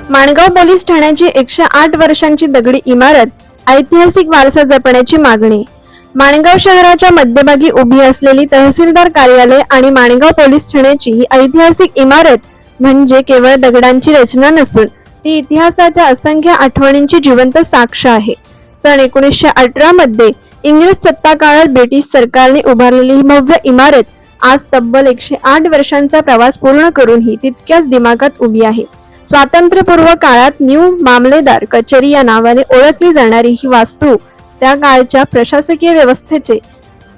Mangaon police ठाण्याची 108 वर्षांची दगडी इमारत, ऐतिहासिक वारसा जपण्याची मागणी। माणगाव शहराच्या मध्यभागी उभी असलेली तहसीलदार कार्यालय आणि माणगाव पोलीस ठाण्याची ही ऐतिहासिक इमारत म्हणजे केवळ दगडांची रचना नसून ती इतिहासाच्या असंख्य आठवणींची जिवंत साक्ष आहे। सन 1918 मध्ये इंग्रज सत्ता काळात ब्रिटिश सरकारने उभारलेली ही भव्य इमारत आज तब्बल 108 वर्षांचा प्रवास पूर्ण करूनही तितक्याच दिमागात उभी आहे। स्वातंत्र्यपूर्व काळात न्यू मामलेदार कचेरी या नावाने ओळखली जाणारी ही वास्तू त्या काळच्या प्रशासकीय व्यवस्थेचे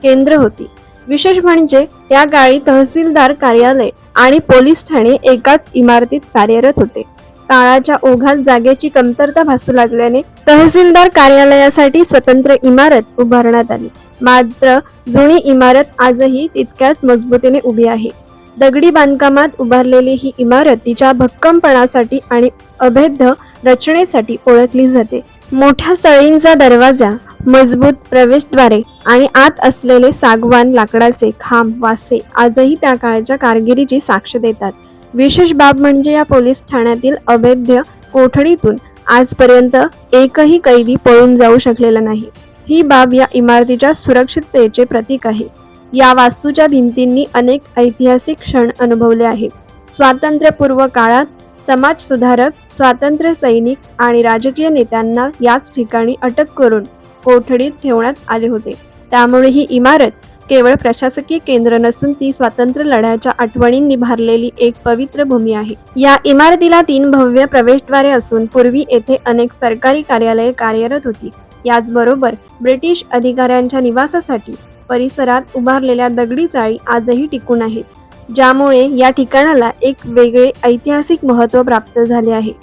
केंद्र होती। विशेष म्हणजे त्या काळी तहसीलदार कार्यालय आणि पोलीस ठाणे एकाच इमारतीत कार्यरत होते। काळाच्या ओघात जागेची कमतरता भासू लागल्याने तहसीलदार कार्यालयासाठी स्वतंत्र इमारत उभारण्यात आली। मात्र जुनी इमारत आजही तितक्याच मजबूतीने उभी आहे। दगडी बांधकामात उभारलेली ही इमारत तिच्या भक्कमपणासाठी आणि अभेद्य रचनेसाठी ओळखली जाते। मोठ्या सळींचा दरवाजा, मजबूत प्रवेशद्वारे आणि आत असलेले सागवान लाकडाचे खांब वासे आजही त्या काळच्या कामगिरीची साक्ष देतात। विशेष बाब म्हणजे या पोलीस ठाण्यातील अभेद्य कोठडीतून आजपर्यंत एकही कैदी पळून जाऊ शकलेला नाही। ही बाब या इमारतीच्या सुरक्षिततेचे प्रतीक आहे। या वास्तूच्या भिंतींनी अनेक ऐतिहासिक क्षण अनुभवले आहेत। स्वातंत्र्यपूर्व काळात समाज सुधारक, स्वातंत्र्य सैनिक आणि राजकीय नेत्यांना याच ठिकाणी अटक करून कोठडीत ठेवण्यात आले होते। त्यामुळे ही इमारत केवळ प्रशासकीय केंद्र नसून ती स्वातंत्र्य लढ्याच्या आठवणींनी भरलेली एक पवित्र भूमी आहे। या इमारतीला 3 भव्य प्रवेशद्वारे असून पूर्वी येथे अनेक सरकारी कार्यालये कार्यरत होती। याचबरोबर ब्रिटिश अधिकाऱ्यांच्या निवासासाठी परिसरात उभारलेल्या दगडी चाळी आजही टिकून आहेत, ज्यामुळे या ठिकाणाला एक वेगळे ऐतिहासिक महत्त्व प्राप्त झाले आहे।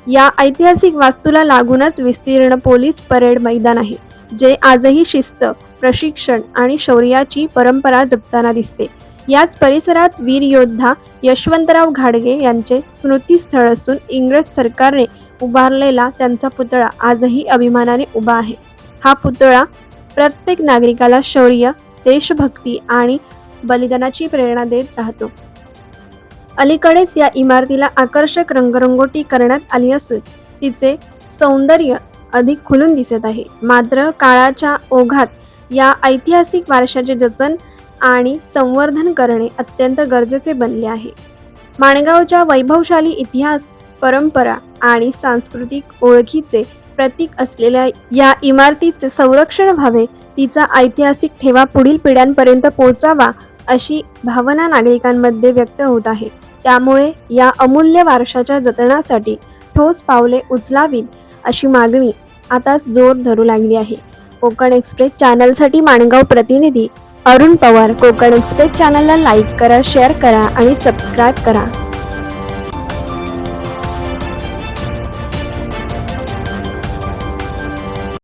या ऐतिहासिक वास्तूला लागूनच विस्तीर्ण पोलीस परेड मैदान आहे, जे आजही शिस्त, प्रशिक्षण आणि शौर्याची परंपरा जपताना दिसते। याच परिसरात वीर योद्धा यशवंतराव घाडगे यांचे स्मृतीस्थळ असून इंग्रज सरकारने उभारलेला त्यांचा पुतळा आजही अभिमानाने उभा आहे। हा पुतळा प्रत्येक नागरिकाला शौर्य, देशभक्ती आणि बलिदानाची प्रेरणा देत राहतो। अलीकडेच या इमारतीला आकर्षक रंगरंगोटी करण्यात आली असून तिचे सौंदर्य अधिक खुलून दिसत आहे। मात्र काळाच्या ओघात या ऐतिहासिक वारशाचे जतन आणि संवर्धन करणे अत्यंत गरजेचे बनले आहे। माणगावच्या वैभवशाली इतिहास, परंपरा आणि सांस्कृतिक ओळखीचे प्रतीक असलेल्या या इमारतीचे संरक्षण व्हावे, तिचा ऐतिहासिक ठेवा पुढील पिढ्यांपर्यंत पोहोचावा अशी भावना नागरिकांमध्ये व्यक्त होत आहे। त्यामुळे या अमूल्य वारशाच्या जतनासाठी ठोस पावले उचलावीत अशी मागणी आता जोर धरू लागली आहे। कोकण एक्सप्रेस चॅनलसाठी माणगाव प्रतिनिधी अरुण पवार। कोकण एक्सप्रेस चॅनलला लाईक करा, शेअर करा आणि सबस्क्राईब करा।